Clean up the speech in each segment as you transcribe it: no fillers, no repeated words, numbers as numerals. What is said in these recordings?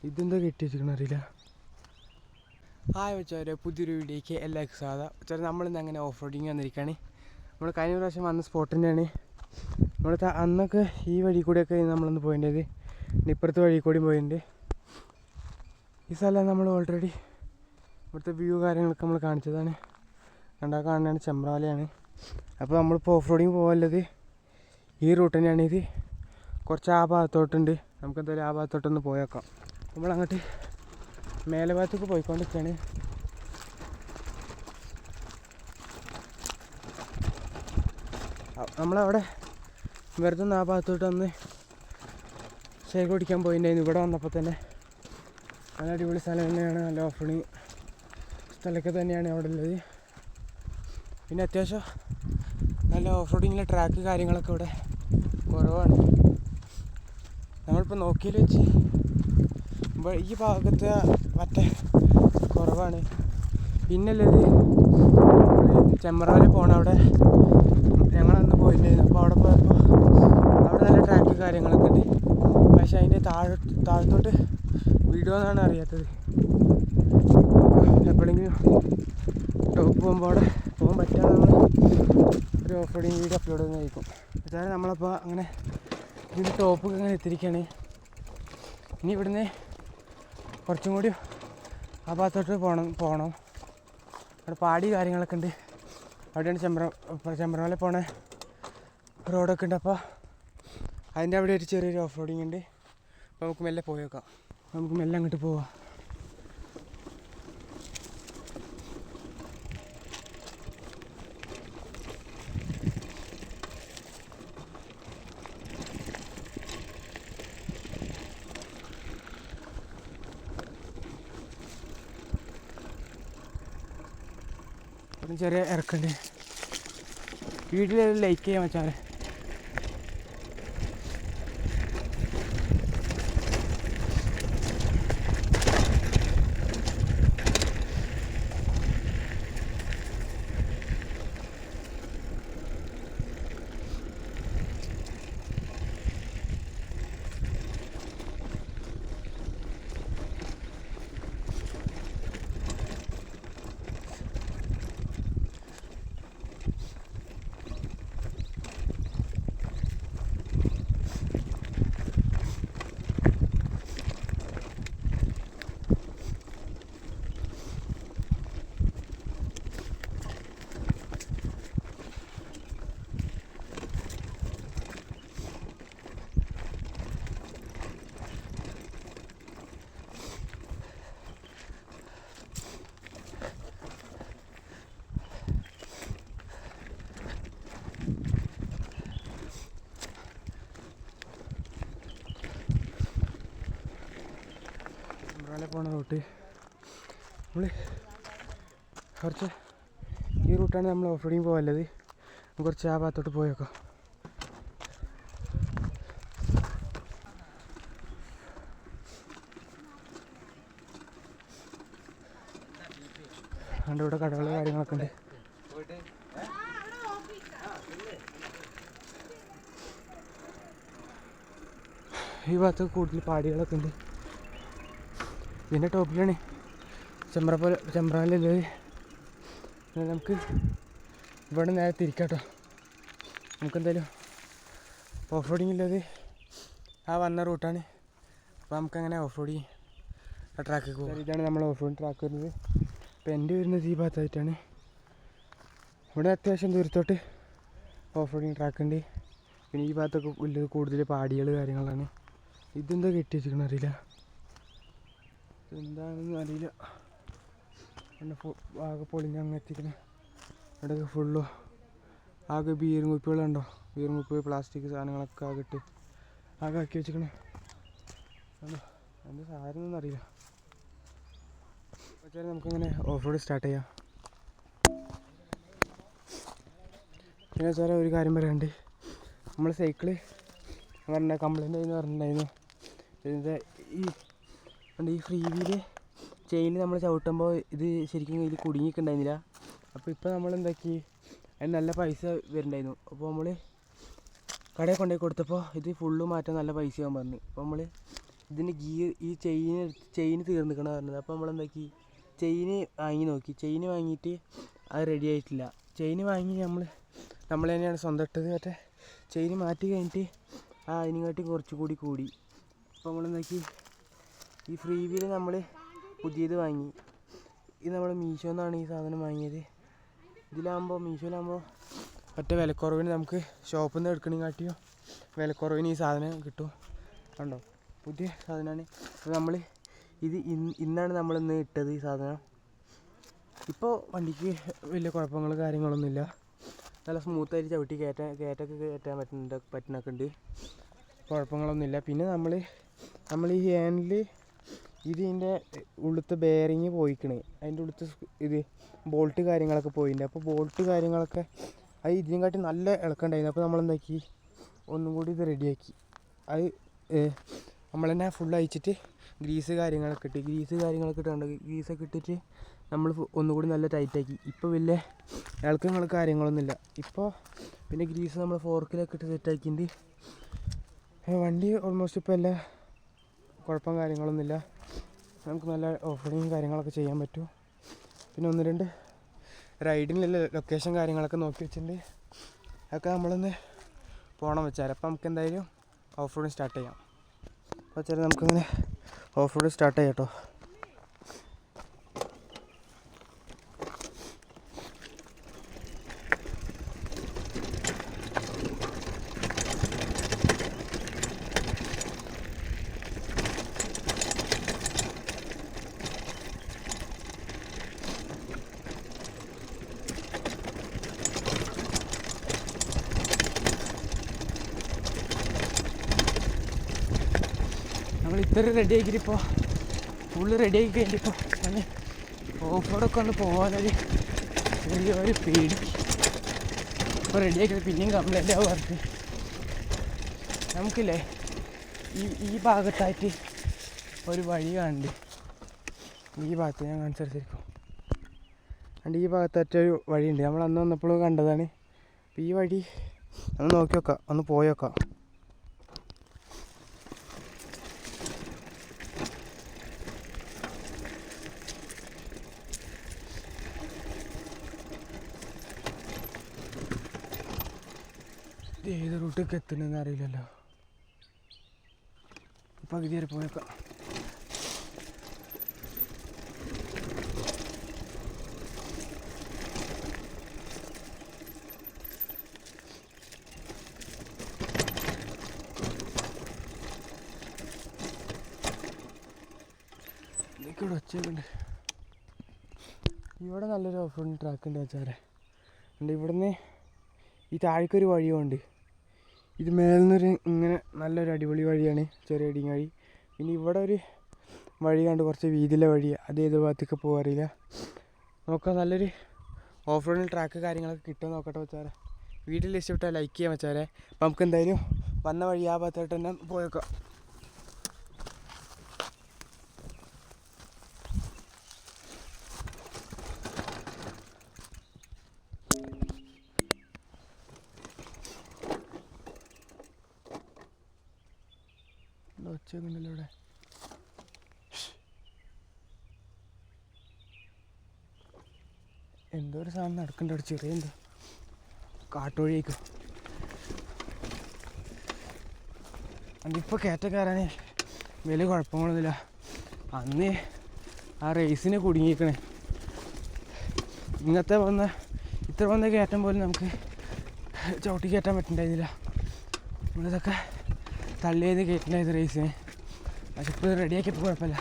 ഇതെന്താ കെട്ടി വെച്ചിരിക്കണ അറിയില്ല. വെച്ചാൽ പുതിയൊരു വീഡിയോയ്ക്ക് എല്ലാവർക്കും സ്വാഗതം. വെച്ചാൽ നമ്മളിന്ന് അങ്ങനെ ഓഫ് റോഡിങ് വന്നിരിക്കുകയാണ്. നമ്മൾ കഴിഞ്ഞ പ്രാവശ്യം വന്ന സ്പോട്ട് തന്നെയാണ്. നമ്മൾ അന്നൊക്കെ ഈ വഴി കൂടെയൊക്കെ നമ്മളൊന്ന് പോയിൻ്റെത്, ഇപ്പുറത്തെ വഴി കൂടി പോയിട്ടുണ്ട്. ഈ സ്ഥലം നമ്മൾ ഓൾറെഡി ഇവിടുത്തെ വ്യൂ കാര്യങ്ങളൊക്കെ നമ്മൾ കാണിച്ചതാണ്. കണ്ടാൽ കാണുന്നതാണ് ചെമ്പ്രാലയാണ്. അപ്പോൾ നമ്മളിപ്പോൾ ഓഫ് റോഡിങ് പോകാനുള്ളത് ഈ റൂട്ട് തന്നെയാണ്. ഇത് കുറച്ച് ആ ഭാഗത്തോട്ടുണ്ട്. നമുക്കെന്തായാലും ആ ഭാഗത്തോട്ടൊന്ന് പോയേക്കാം. നമ്മളങ്ങോട്ട് മേലെ ഭാഗത്തേക്ക് പോയിക്കൊണ്ടിരിക്കുകയാണ്. നമ്മളവിടെ വെറുതെ ആ ഭാഗത്തോട്ട് വന്ന് ഷേക്ക് കുടിക്കാൻ പോയിട്ടുണ്ടായിരുന്നു. ഇവിടെ വന്നപ്പോൾ തന്നെ നല്ല അടിപൊളി സ്ഥലം തന്നെയാണ്. നല്ല ഓഫ് റോഡിങ് സ്ഥലമൊക്കെ തന്നെയാണ് അവിടെ ഉള്ളത്. പിന്നെ അത്യാവശ്യം നല്ല ഓഫ് റോഡിങ്ങിലെ ട്രാക്ക് കാര്യങ്ങളൊക്കെ ഇവിടെ കുറവാണ്. നമ്മളിപ്പോൾ നോക്കിയിൽ വെച്ച് ഈ ഭാഗത്ത് മറ്റേ കുറവാണ്. പിന്നുള്ളത് ചെമ്പ്രാല പോകണം. അവിടെ ഞങ്ങളന്ന് പോയിട്ടുണ്ടായിരുന്നു. അപ്പോൾ അവിടെ പോയപ്പോൾ അവിടെ നല്ല ട്രാക്ക് കാര്യങ്ങളൊക്കെ ഉണ്ട്. പക്ഷെ അതിൻ്റെ താഴത്തോട്ട് വിടുമെന്നാണ് അറിയാത്തത്. എപ്പോഴെങ്കിലും ടോപ്പ് പോകുമ്പോൾ അവിടെ പോകാൻ പറ്റാതെ നമ്മൾ ഒരു ഓഫ് റോഡിങ് വീഡിയോ അപ്ലോഡ് ചെയ്യുന്നതായിരിക്കും. അതായത് നമ്മളപ്പോൾ അങ്ങനെ ഇതിൻ്റെ ടോപ്പൊക്കെ ഇങ്ങനെ എത്തിയിരിക്കുകയാണ്. ഇനി ഇവിടുന്ന് കുറച്ചും കൂടി ആ ഭാഗത്തോട്ട് പോകണം. അവിടെ പാടി കാര്യങ്ങളൊക്കെ ഉണ്ട്. അവിടെയാണ് ചെമ്പ്രമല പോണ റോഡൊക്കെ ഉണ്ട്. അപ്പോൾ അതിൻ്റെ അവിടെ ഒരു ചെറിയൊരു ഓഫ് റോഡിങ് ഉണ്ട്. അപ്പോൾ നമുക്ക് മെല്ലെ പോയേക്കാം. നമുക്ക് മെല്ലെ അങ്ങോട്ട് പോവാം. ചെറിയ ഇറക്കുണ്ട്. വീട്ടിൽ ലൈക്ക് ചെയ്യാൻ വെച്ചാൽ പോണ റൂട്ട് നമ്മൾ കുറച്ച് ഈ റൂട്ടാണ് നമ്മൾ ഓഫ് റോഡിങ് പോകാനുള്ളത്. കുറച്ച് ആ ഭാഗത്തോട്ട് പോയേക്കാം. അതുകൊണ്ട് ഇവിടെ കടകൾ കാര്യങ്ങളൊക്കെ ഉണ്ട്. ഈ ഭാഗത്ത് കൂടുതൽ പാടികളൊക്കെ ഉണ്ട്. ഇതിൻ്റെ ടോപ്പിലാണ് ചെമ്പ്രാലുള്ളത്. നമുക്ക് ഇവിടെ നേരെ തിരിക്കാട്ടോ. നമുക്കെന്തായാലും ഓഫ് റോഡിങ് ഉള്ളത് ആ വന്ന റൂട്ടാണ്. അപ്പോൾ നമുക്കങ്ങനെ ഓഫ് റോഡിങ് ആ ട്രാക്കിൽ പോകും. ഇതാണ് നമ്മൾ ഓഫ് റോഡിങ് ട്രാക്ക് വരുന്നത്. അപ്പോൾ എൻ്റെ വരുന്നത് ഈ ഭാഗത്തായിട്ടാണ്. ഇവിടെ അത്യാവശ്യം ദൂരത്തോട്ട് ഓഫ് റോഡിങ് ട്രാക്ക് ഉണ്ട്. പിന്നെ ഈ ഭാഗത്തൊക്കെ ഉള്ളത് കൂടുതൽ പാടികൾ കാര്യങ്ങളാണ്. ഇതെന്താ കെട്ടി വെച്ചിരിക്കണം അറിയില്ല, എന്താണെന്ന് അറിയില്ല. പിന്നെ ആകെ പൊളിഞ്ഞ് അങ്ങ് എത്തിക്കണം. ഇവിടെയൊക്കെ ഫുള്ളോ ആകെ ബീറും കുപ്പികളുണ്ടോ, ബീറും കുപ്പി പ്ലാസ്റ്റിക് സാധനങ്ങളൊക്കെ ആകെ ഇട്ട് ആകെ ആക്കി വെച്ചിരിക്കണേ. എന്താ സാധനം അറിയില്ല. പക്ഷേ നമുക്കങ്ങനെ ഓഫ് റോഡ് സ്റ്റാർട്ട് ചെയ്യാം. പിന്നെ വെച്ചാൽ ഒരു കാര്യം പറയാണ്ട്, നമ്മൾ സൈക്കിള് പറഞ്ഞ കംപ്ലൈൻ്റ് ആയി പറഞ്ഞിട്ടുണ്ടായിരുന്നു. ഇതിൻ്റെ ഈ ഫ്രീ വീല് ചെയിൻ നമ്മൾ ചവിട്ടുമ്പോൾ ഇത് ശരിക്കും ഇതിൽ കുടുങ്ങിയിട്ടുണ്ടായിരുന്നില്ല. അപ്പോൾ ഇപ്പോൾ നമ്മൾ എന്താക്കി, അതിന് നല്ല പൈസ വരുന്നുണ്ടായിരുന്നു. അപ്പോൾ നമ്മൾ കടയിൽ കൊണ്ടുപോയി കൊടുത്തപ്പോൾ ഇത് ഫുള്ള് മാറ്റാൻ നല്ല പൈസയാകാൻ പറഞ്ഞു. അപ്പോൾ നമ്മൾ ഇതിൻ്റെ ഈ ചെയിന് തീർന്നിക്കണം പറഞ്ഞത്. അപ്പോൾ നമ്മളെന്താക്കി, ചെയിന് വാങ്ങി നോക്കി. ചെയിന് വാങ്ങിയിട്ട് അത് റെഡി ആയിട്ടില്ല. ചെയിന് വാങ്ങി നമ്മൾ തന്നെയാണ് സ്വന്തം ഇട്ടത്. മറ്റേ ചെയിന് മാറ്റി കഴിഞ്ഞിട്ട് അതിനെക്കാട്ടി കുറച്ചുകൂടി കൂടി. അപ്പോൾ നമ്മളെന്താക്കി, ഈ ഫ്രീ വീല് നമ്മൾ പുതിയത് വാങ്ങി. ഇത് നമ്മൾ മീഷോന്നാണ് ഈ സാധനം വാങ്ങിയത്. മീഷോയിലാകുമ്പോൾ മറ്റേ വിലക്കുറവിന് നമുക്ക് ഷോപ്പിൽ നിന്ന് എടുക്കണേക്കാട്ടിയോ വിലക്കുറവിന് ഈ സാധനം കിട്ടും. കണ്ടോ, പുതിയ സാധനമാണ്. അപ്പോൾ നമ്മൾ ഇന്നാണ് നമ്മളിന്ന് ഇട്ടത് ഈ സാധനം. ഇപ്പോൾ വണ്ടിക്ക് വലിയ കുഴപ്പങ്ങൾ കാര്യങ്ങളൊന്നുമില്ല. നല്ല സ്മൂത്തായിട്ട് ചവിട്ടി കയറ്റൊക്കെ കയറ്റാൻ പറ്റുന്നൊക്കെ ഉണ്ട്. കുഴപ്പങ്ങളൊന്നുമില്ല. പിന്നെ നമ്മൾ ഈ ഹാൻഡിൽ ഇതിൻ്റെ ഉള്ളിലത്തെ ബെയറിങ് പോയിക്കണേ. അതിൻ്റെ ഉള്ളിലത്തെ ഇത് ബോൾട്ട് കാര്യങ്ങളൊക്കെ പോയിട്ടുണ്ട്. അപ്പോൾ ബോൾട്ട് കാര്യങ്ങളൊക്കെ അത് ഇതിനെക്കാട്ടി നല്ല ഇളക്കണ്ടായിരുന്നു. അപ്പോൾ നമ്മളെന്താക്കി, ഒന്നും കൂടി ഇത് റെഡിയാക്കി. അത് നമ്മൾ തന്നെ ഫുൾ അയച്ചിട്ട് ഗ്രീസ് കാര്യങ്ങളൊക്കെ ഇട്ടുണ്ട്. ഗ്രീസൊക്കെ ഇട്ടിട്ട് നമ്മൾ ഒന്നുകൂടി നല്ല ടൈറ്റാക്കി. ഇപ്പോൾ വലിയ ഇളക്കങ്ങൾ കാര്യങ്ങളൊന്നുമില്ല. ഇപ്പോൾ പിന്നെ ഗ്രീസ് നമ്മൾ ഫോർക്കിലൊക്കെ ഇട്ട് സെറ്റാക്കിയിട്ട് വണ്ടി ഓൾമോസ്റ്റ് ഇപ്പോൾ എല്ലാ കുഴപ്പം കാര്യങ്ങളൊന്നുമില്ല. നമുക്ക് നല്ല ഓഫ് റോഡിങ് കാര്യങ്ങളൊക്കെ ചെയ്യാൻ പറ്റും. പിന്നെ 1-2 റൈഡിനുള്ള ലൊക്കേഷൻ കാര്യങ്ങളൊക്കെ നോക്കി വെച്ചിട്ടുണ്ട്. അതൊക്കെ നമ്മളൊന്ന് പോകണം വെച്ചാൽ അപ്പം നമുക്ക് എന്തായാലും ഓഫ് റോഡ് സ്റ്റാർട്ട് ചെയ്യാം. അപ്പോൾ വെച്ചാൽ നമുക്കിങ്ങനെ ഓഫ് റോഡ് സ്റ്റാർട്ട് ചെയ്യാം കേട്ടോ. നമ്മൾ ഇത്ര റെഡി ആക്കിയിട്ടിപ്പോൾ ഫുള്ള് റെഡി ആക്കി കഴിഞ്ഞിട്ടിപ്പോൾ ഞാൻ ഓഫ് റോഡൊക്കെ ഒന്ന് പോകാനൊരു ചെറിയൊരു പേടി. ഇപ്പോൾ റെഡി ആക്കിയത് പിന്നെയും കംപ്ലൈൻ്റ് ആവും പറഞ്ഞ്. നമുക്കില്ലേ ഈ ഭാഗത്തായിട്ട് ഒരു വഴി കാണുന്നുണ്ട്. ഈ ഭാഗത്ത് ഞാൻ കാണിച്ചെടുത്തിരിക്കും. അതുകൊണ്ട് ഈ ഭാഗത്തായിട്ടൊരു വഴിയുണ്ട്. നമ്മൾ അന്ന് വന്നപ്പോഴും കണ്ടതാണ്. അപ്പോൾ ഈ വഴി ഒന്ന് നോക്കി നോക്കാം, ഒന്ന് പോയി നോക്കാം. ഏത് റൂട്ടൊക്കെ എത്തണമെന്ന് അറിയില്ലല്ലോ. പകുതി വരെ പോയേക്കാം. ഇതൊക്കെ ഇവിടെ ഒച്ചയൊക്കെയുണ്ട്. ഇവിടെ നല്ലൊരു ഓഫ് റോഡിങ് ട്രാക്ക് ഉണ്ട് വെച്ചാൽ. ഇവിടുന്ന് ഈ താഴേക്കൊരു വഴിയുണ്ട്. ഇത് മേൽന്നൊരു ഇങ്ങനെ നല്ലൊരു അടിപൊളി വഴിയാണ്, ചെറിയ അടിയും വഴി. പിന്നെ ഇവിടെ ഒരു വഴി കണ്ട് കുറച്ച് വീതിയിലെ വഴി, അത് ഏത് ഭാഗത്തേക്ക് പോകാറില്ല. നോക്കാം, നല്ലൊരു ഓഫ് റോഡിൽ ട്രാക്ക് കാര്യങ്ങളൊക്കെ കിട്ടുമെന്ന് നോക്കട്ടെ വെച്ചാൽ. വീട്ടിൽ ഇഷ്ടപ്പെട്ടാൽ ലൈക്ക് ചെയ്യാൻ വെച്ചാൽ. അപ്പം നമുക്ക് എന്തായാലും വന്ന വഴി ആ ഭാഗത്തായിട്ട് തന്നെ പോയേക്കാം. ഒച്ചയൊന്നുമില്ലല്ലോ ഇവിടെ. എന്തോ ഒരു സാധനം നടക്കണ്ട അവിടെ, ചെറിയ എന്തോ കാട്ടുവഴിയേക്കും. അതിപ്പോൾ കയറ്റം കയറാനേ വലിയ കുഴപ്പങ്ങളൊന്നുമില്ല. അന്ന് ആ റേസിന് കുടുങ്ങിയിരിക്കണേ. ഇത്ര വന്ന കയറ്റം പോലും നമുക്ക് ചവിട്ടി കയറ്റാൻ പറ്റുന്നുണ്ടായിരുന്നില്ല. നമ്മളിതൊക്കെ തള്ളിയത് കയറ്റുണ്ടായത് റേസിന്. പക്ഷെ ഇപ്പോൾ റെഡിയാക്കിയപ്പോൾ കുഴപ്പമില്ല.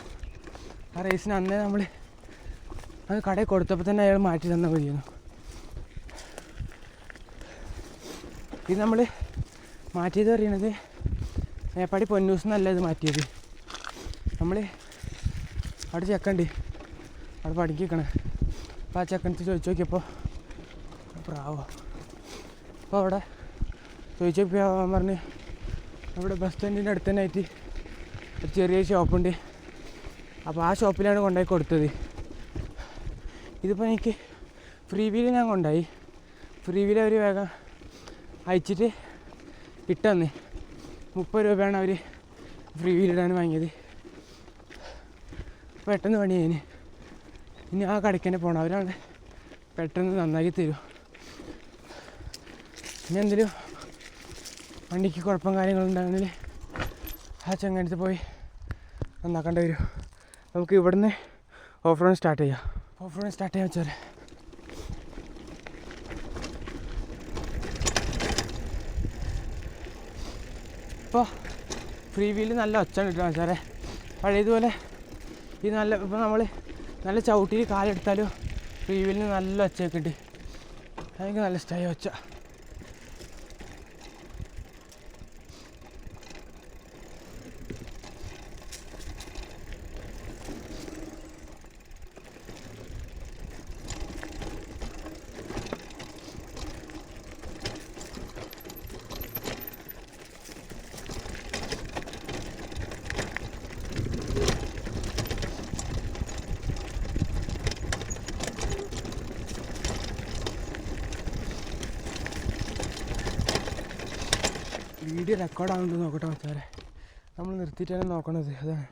ആ റേസിന് അന്നേ നമ്മൾ അത് കടയിൽ കൊടുത്തപ്പോൾ തന്നെ അയാൾ മാറ്റി തന്നാൽ മതിയായിരുന്നു. ഇത് നമ്മൾ മാറ്റിയത് പറയുന്നത് മേപ്പാടി പൊന്നൂസ് എന്നല്ല ഇത് മാറ്റിയത്. നമ്മൾ അവിടെ ചെക്കണ്ട്, അവിടെ പഠിക്കണേ. അപ്പോൾ ആ ചെക്കനത്ത് ചോദിച്ചു നോക്കിയപ്പോൾ പ്രാവോ. അപ്പോൾ അവിടെ ചോദിച്ചപ്പോൾ പറഞ്ഞ് അവിടെ ബസ് സ്റ്റാൻഡിൻ്റെ അടുത്ത് തന്നെ ആയിട്ട് ഒരു ചെറിയ ഷോപ്പുണ്ട്. അപ്പോൾ ആ ഷോപ്പിലാണ് കൊണ്ടുപോയി കൊടുത്തത്. ഇതിപ്പോൾ എനിക്ക് ഫ്രീ വീല് ഞാൻ കൊണ്ടുപോയി. ഫ്രീ വീല് അവർ വേഗം അയച്ചിട്ട് ഇട്ടന്ന് 30 രൂപയാണ് അവർ ഫ്രീ വീലിടാൻ വാങ്ങിയത്. പെട്ടെന്ന് പണി കഴിഞ്ഞ്. ഇനി ആ കടയ്ക്ക് തന്നെ പോകണം. അവരാണ് പെട്ടെന്ന് നന്നാക്കി തരും. ഇനി എന്തെങ്കിലും വണ്ടിക്ക് കുഴപ്പം കാര്യങ്ങളുണ്ടെങ്കിൽ ആ ചങ്ങാനത്ത് പോയി നന്നാക്കേണ്ടി വരും. നമുക്ക് ഇവിടുന്ന് ഓഫ് റോഡ് സ്റ്റാർട്ട് ചെയ്യാം. വെച്ചാൽ ഇപ്പോൾ ഫ്രീ വീല് നല്ല ഒച്ച കിട്ടണം വെച്ചാൽ പഴയതുപോലെ ഈ നല്ല ഇപ്പോൾ നമ്മൾ നല്ല ചവിട്ടിയിൽ കാലെടുത്താലും ഫ്രീ വീലിന് നല്ല ഒച്ചയൊക്കെ കിട്ടി. എനിക്ക് നല്ല ഇഷ്ടമായി ഒച്ച. വീഡിയോ റെക്കോർഡ് ആവുന്നുണ്ടോ നോക്കട്ടെ വെച്ചാൽ നമ്മൾ നിർത്തിയിട്ടാണ് നോക്കണത്. അതാണ്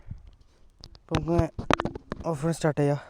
അപ്പോൾ നമുക്ക് ഓഫ് റോഡ് സ്റ്റാർട്ട് ചെയ്യാം.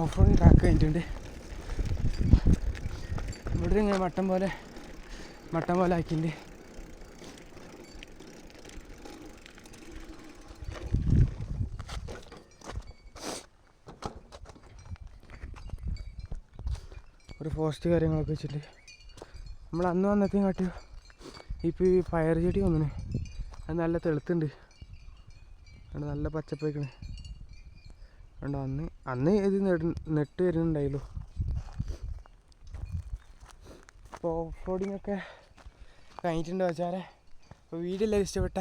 ഓഫ് റോഡിങ് ട്രാക്ക് കഴിഞ്ഞിട്ടുണ്ട്. ഇവിടെ ഇങ്ങനെ മട്ടം പോലെ ആക്കിയിട്ടുണ്ട്. ഒരു പോസ്റ്റ് കാര്യങ്ങളൊക്കെ വെച്ചിട്ട് നമ്മൾ അന്ന് വന്നത്തേയും കാട്ടി ഇപ്പോൾ ഈ പയർ ചെടി വന്നിന്. അത് നല്ല തെളുത്തുണ്ട്. അത് നല്ല പച്ചപ്പേക്കണ്. കണ്ടോ, അന്ന് ഇത് നെട്ട് വരുന്നുണ്ടായല്ലോ. അപ്പോൾ ഓഫ് റോഡിങ് ഒക്കെ കഴിഞ്ഞിട്ടുണ്ട് വെച്ചാൽ. അപ്പോൾ വീഡിയോ എല്ലാം ഇഷ്ടപ്പെട്ട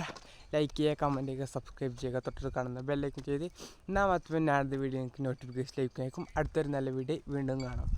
ലൈക്ക് ചെയ്യുക, കമൻറ്റ് ചെയ്യുക, സബ്സ്ക്രൈബ് ചെയ്യുക, തൊട്ടടുത്ത് കാണുന്ന ബെല്ലൈക്കൻ ചെയ്ത് എന്നാൽ മാത്രമേ ഞാൻ അടുത്ത വീഡിയോ എനിക്ക് നോട്ടിഫിക്കേഷൻ ലഭിക്കും. അടുത്തൊരു നല്ല വീഡിയോ വീണ്ടും കാണാം.